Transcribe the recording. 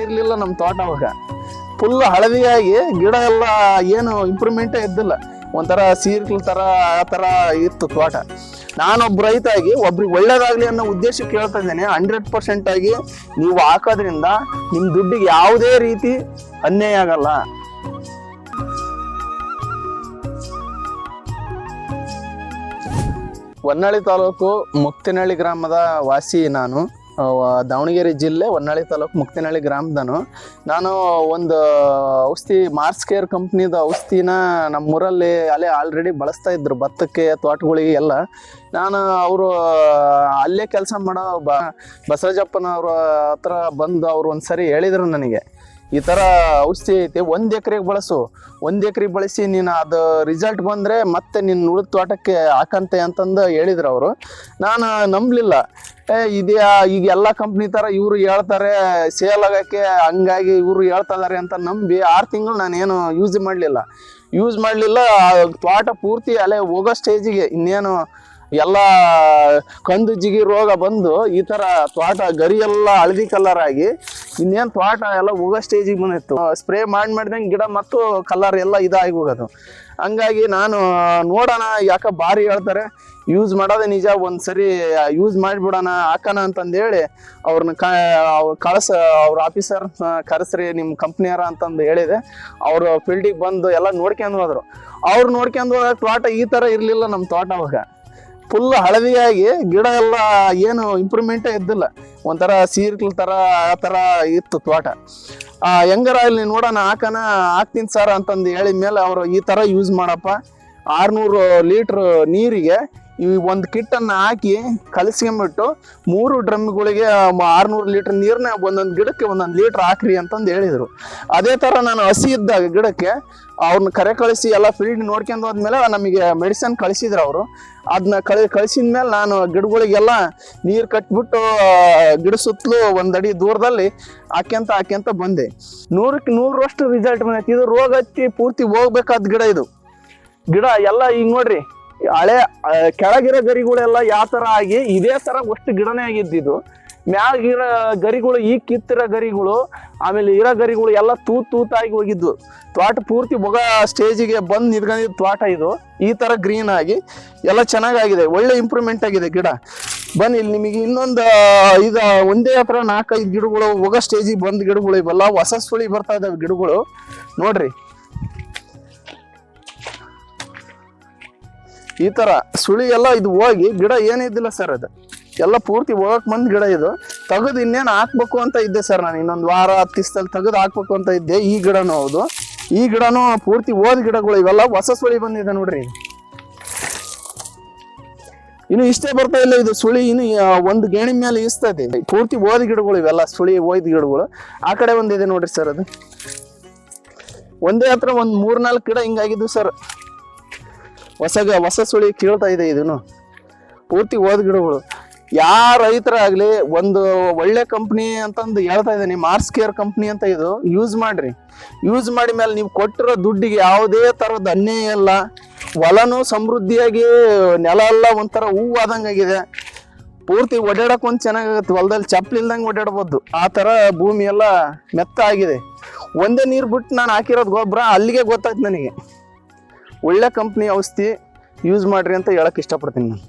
ಇರ್ಲಿಲ್ಲ ನಮ್ಮ ತೋಟ ಅವಾಗ ಫುಲ್ ಹಳದಿಯಾಗಿ ಗಿಡ ಎಲ್ಲ ಏನು ಇಂಪ್ರೂವ್ಮೆಂಟೇ ಇದ್ದಿಲ್ಲ, ಒಂಥರ ಸೀರ್ಕಲ್ ತರ ಆ ತರ ಇತ್ತು ತೋಟ. ನಾನೊಬ್ಬ ರೈತ ಆಗಿ ಒಬ್ರಿಗೆ ಒಳ್ಳೇದಾಗ್ಲಿ ಅನ್ನೋ ಉದ್ದೇಶಕ್ಕೆ ಹೇಳ್ತಾ ಇದ್ದೇನೆ. 100% ಆಗಿ ನೀವು ಹಾಕೋದ್ರಿಂದ ನಿಮ್ ದುಡ್ಡಿಗೆ ಯಾವುದೇ ರೀತಿ ಅನ್ಯಾಯ ಆಗಲ್ಲ. ಹೊನ್ನಾಳಿ ತಾಲೂಕು ಮುಕ್ತಿನಹಳ್ಳಿ ಗ್ರಾಮದ ವಾಸಿ ನಾನು. ದಾವಣಗೆರೆ ಜಿಲ್ಲೆ ಹೊನ್ನಾಳಿ ತಾಲೂಕು ಮುಕ್ತಿನಹಳ್ಳಿ ಗ್ರಾಮದನು. ನಾನು ಒಂದು ಔಷಧಿ ಮಾರ್ಸ್ ಕೇರ್ ಕಂಪ್ನಿದ ಔಷಧಿನ ನಮ್ಮೂರಲ್ಲಿ ಅಲ್ಲೇ ಆಲ್ರೆಡಿ ಬಳಸ್ತಾ ಇದ್ರು ಭತ್ತಕ್ಕೆ, ತೋಟಗಳಿಗೆ ಎಲ್ಲ. ನಾನು ಅವರು ಅಲ್ಲೇ ಕೆಲಸ ಮಾಡೋ ಬಸವರಾಜಪ್ಪನವ್ರ ಹತ್ರ ಬಂದು ಅವ್ರು ಒಂದ್ಸರಿ ಹೇಳಿದ್ರು ನನಗೆ, ಈ ಥರ ಔಷಧಿ ಐತಿ, 1 ಎಕರೆಗೆ ಬಳಸು, 1 ಎಕರೆಗೆ ಬಳಸಿ ನೀನು ಅದು ರಿಸಲ್ಟ್ ಬಂದರೆ ಮತ್ತೆ ನಿನ್ನ ಉಳಿದ ತೋಟಕ್ಕೆ ಹಾಕಂತೆ ಅಂತಂದು ಹೇಳಿದ್ರು ಅವರು. ನಾನು ನಂಬಲಿಲ್ಲ. ಇದೆಯಾ ಈಗ ಎಲ್ಲ ಕಂಪ್ನಿ ಥರ ಇವರು ಹೇಳ್ತಾರೆ ಸೇಲ್ ಆಗೋಕ್ಕೆ, ಹಂಗಾಗಿ ಇವರು ಹೇಳ್ತಾ ಇದ್ದಾರೆ ಅಂತ ನಂಬಿ 6 ತಿಂಗಳು ನಾನೇನು ಯೂಸ್ ಮಾಡಲಿಲ್ಲ. ತೋಟ ಪೂರ್ತಿ ಅಲ್ಲೇ ಹೋಗೋ ಸ್ಟೇಜಿಗೆ ಇನ್ನೇನು ಎಲ್ಲ ಕಂದು ಜಿಗಿ ರೋಗ ಬಂದು ಈ ಥರ ತೋಟ ಗರಿ ಎಲ್ಲ ಹಳದಿ ಕಲರ್ ಆಗಿ ಇನ್ನೇನು ತೋಟ ಎಲ್ಲ ಹೋಗೋ ಸ್ಟೇಜಿಗೆ ಬಂದಿತ್ತು. ಸ್ಪ್ರೇ ಮಾಡಿದಂಗೆ ಗಿಡ ಮತ್ತು ಕಲರ್ ಎಲ್ಲ ಇದಾಗಿ ಹೋಗೋದು. ಹಂಗಾಗಿ ನಾನು ನೋಡೋಣ, ಯಾಕೆ ಭಾರಿ ಹೇಳ್ತಾರೆ, ಯೂಸ್ ಮಾಡೋದೇ ನಿಜ, ಒಂದ್ಸರಿ ಯೂಸ್ ಮಾಡಿಬಿಡೋಣ ಹಾಕೋಣ ಅಂತಂದೇಳಿ ಅವ್ರನ್ನ ಅವ್ರ ಆಫೀಸರ್ ಕರೆಸ್ರಿ ನಿಮ್ಮ ಕಂಪ್ನಿಯರ ಅಂತಂದು ಹೇಳಿದೆ. ಅವರು ಫೀಲ್ಡಿಗೆ ಬಂದು ಎಲ್ಲ ನೋಡ್ಕೊಂಡು ಹೋದ್ರು. ಅವ್ರು ನೋಡ್ಕೊಂಡು ಹೋದಾಗ ತೋಟ ಈ ಥರ ಇರಲಿಲ್ಲ ನಮ್ಮ ತೋಟ ಅವಾಗ ಫುಲ್ ಹಳದಿಯಾಗಿ ಗಿಡ ಎಲ್ಲ ಏನು ಇಂಪ್ರೂವ್ಮೆಂಟೇ ಇದ್ದಿಲ್ಲ, ಒಂಥರ ಸೀರ್ಕಲ್ ತರ ಆ ಥರ ಇತ್ತು ತೋಟ. ಹೆಂಗಾರ ಇಲ್ಲಿ ನೋಡೋಣ ಹಾಕ್ತೀನಿ ಸರ್ ಅಂತಂದು ಹೇಳಿದ ಮೇಲೆ ಅವರು ಈ ಥರ ಯೂಸ್ ಮಾಡಪ್ಪ, 600 ಲೀಟ್ರ್ ನೀರಿಗೆ ಈ ಒಂದು ಕಿಟ್ಟನ್ನು ಹಾಕಿ ಕಲಸ್ಕೊಂಬಿಟ್ಟು 3 ಡ್ರಮ್ಗಳಿಗೆ 600 ಲೀಟ್ರ್ ನೀರನ್ನ ಒಂದೊಂದು ಗಿಡಕ್ಕೆ 1 ಲೀಟ್ರ್ ಹಾಕ್ರಿ ಅಂತಂದು ಹೇಳಿದರು. ಅದೇ ಥರ ನಾನು ಹಸಿ ಇದ್ದಾಗ ಗಿಡಕ್ಕೆ ಅವ್ರನ್ನ ಕರೆ ಕಳಿಸಿ ಎಲ್ಲ ಫೀಲ್ಡ್ ನೋಡ್ಕೊಂಡು ಹೋದ್ಮೇಲೆ ನಮಗೆ ಮೆಡಿಸನ್ ಕಳಿಸಿದ್ರು ಅವರು. ಅದನ್ನ ಕಳಿಸಿದ ಮೇಲೆ ನಾನು ಗಿಡಗಳಿಗೆಲ್ಲ ನೀರು ಕಟ್ಬಿಟ್ಟು ಗಿಡ ಸುತ್ತಲೂ 1 ಅಡಿ ದೂರದಲ್ಲಿ ಹಾಕ್ಯಂತ ಬಂದೆ. 100ಕ್ಕೆ 100ರಷ್ಟು ರಿಸಲ್ಟ್ ಬಂದೈತಿ. ಇದು ರೋಗ ಹತ್ತಿ ಪೂರ್ತಿ ಹೋಗ್ಬೇಕಾದ ಗಿಡ ಎಲ್ಲ ಈಗ ನೋಡ್ರಿ, ಹಳೆ ಕೆಳಗಿರೋ ಗರಿಗಳೆಲ್ಲ ಯಾವ ಥರ ಆಗಿ ಇದೇ ಥರ ಅಷ್ಟು ಗಿಡನೇ ಆಗಿದ್ದು. ಮ್ಯಾಗಿರೋ ಗರಿಗಳು, ಈಗ ಕಿತ್ತಿರೋ ಗರಿಗಳು, ಆಮೇಲೆ ಇರೋ ಗರಿಗಳು ಎಲ್ಲ ತೂತಾಗಿ ಹೋಗಿದ್ವು. ತೋಟ ಪೂರ್ತಿ ಹೋಗ ಸ್ಟೇಜಿಗೆ ಬಂದು ನಿಂತ್ಕೊಂಡಿದ್ದು ತೋಟ ಇದು. ಈ ಥರ ಗ್ರೀನ್ ಆಗಿ ಎಲ್ಲ ಚೆನ್ನಾಗಾಗಿದೆ, ಒಳ್ಳೆ ಇಂಪ್ರೂವ್ಮೆಂಟ್ ಆಗಿದೆ ಗಿಡ. ಬನ್ನಿ ಇಲ್ಲಿ ನಿಮಗೆ ಇನ್ನೊಂದು ಇದು ಒಂದೇ ಹತ್ರ 4-5 ಗಿಡಗಳು ಹೋಗೋ ಸ್ಟೇಜಿಗೆ ಬಂದು ಗಿಡಗಳು ಇವೆಲ್ಲ ಹೊಸ ಸುಳಿ ಬರ್ತಾ ಇದ್ದಾವೆ ಗಿಡಗಳು ನೋಡ್ರಿ. ಈ ಥರ ಸುಳಿ ಎಲ್ಲ ಇದು ಹೋಗಿ ಗಿಡ ಏನಿದ್ದಿಲ್ಲ ಸರ್, ಅದು ಎಲ್ಲ ಪೂರ್ತಿ ಹೋಗಕ್ಕೆ ಬಂದು ಗಿಡ ಇದು ತೆಗೆದು ಇನ್ನೇನು ಹಾಕ್ಬೇಕು ಅಂತ ಇದ್ದೆ ಸರ್. ನಾನು ಇನ್ನೊಂದು ವಾರ 10 ದಿವಸದಲ್ಲಿ ತೆಗೆದು ಹಾಕ್ಬೇಕು ಅಂತ ಇದ್ದೆ. ಈ ಗಿಡನೂ ಹೌದು, ಈ ಗಿಡನೂ ಪೂರ್ತಿ ಓದ್ ಗಿಡಗಳು ಇವೆಲ್ಲ ಹೊಸ ಸುಳಿ ಬಂದಿದೆ ನೋಡ್ರಿ. ಇನ್ನು ಇಷ್ಟೇ ಬರ್ತಾ ಇಲ್ಲ ಇದು ಸುಳಿ, ಇನ್ನು ಒಂದು ಗೇಣಿ ಮೇಲೆ ಇಸ್ತದೆ. ಪೂರ್ತಿ ಓದ್ ಗಿಡಗಳು ಇವೆಲ್ಲ ಸುಳಿ ಓಯ್ದ ಗಿಡಗಳು. ಆ ಕಡೆ ಒಂದಿದೆ ನೋಡ್ರಿ ಸರ್, ಅದು ಒಂದೇ ಹತ್ರ ಒಂದು 3-4 ಗಿಡ ಹಿಂಗಾಗಿದ್ದು ಸರ್. ಹೊಸ ಸುಳಿ ಕೀಳ್ತಾ ಇದೆ. ಇದನ್ನು ಪೂರ್ತಿ ಓದ್ ಗಿಡಗಳು. ಯಾರ ರೈತರಾಗ್ಲಿ ಒಂದು ಒಳ್ಳೆ ಕಂಪ್ನಿ ಅಂತಂದು ಹೇಳ್ತಾ ಇದ್ದೀನಿ, ಮಾರ್ಸ್ ಕೇರ್ ಕಂಪ್ನಿ ಅಂತ. ಇದು ಯೂಸ್ ಮಾಡ್ರಿ. ಯೂಸ್ ಮಾಡಿ ಮೇಲೆ ನೀವು ಕೊಟ್ಟಿರೋ ದುಡ್ಡಿಗೆ ಯಾವುದೇ ಥರದ ಅನ್ಯಾಯ ಇಲ್ಲ. ಹೊಲನೂ ಸಮೃದ್ಧಿಯಾಗಿ, ನೆಲ ಎಲ್ಲ ಒಂಥರ ಹೂವಾದಂಗಾಗಿದೆ. ಪೂರ್ತಿ ಓಡಾಡಕ್ಕೆ ಒಂದು ಚೆನ್ನಾಗಾಗುತ್ತೆ. ಹೊಲದಲ್ಲಿ ಚಪ್ಪಲಿ ಇಲ್ದಂಗೆ ಓಡಾಡ್ಬೋದು, ಆ ಥರ ಭೂಮಿ ಎಲ್ಲ ಮೆತ್ತ ಆಗಿದೆ. ಒಂದೇ ನೀರು ಬಿಟ್ಟು ನಾನು ಹಾಕಿರೋದು ಗೊಬ್ಬರ ಅಲ್ಲಿಗೆ ಗೊತ್ತಾಯ್ತು ನನಗೆ. ಒಳ್ಳೆ ಕಂಪ್ನಿ ಔಷಧಿ ಯೂಸ್ ಮಾಡ್ರಿ ಅಂತ ಹೇಳಕ್ಕೆ ಇಷ್ಟಪಡ್ತೀನಿ ನಾನು.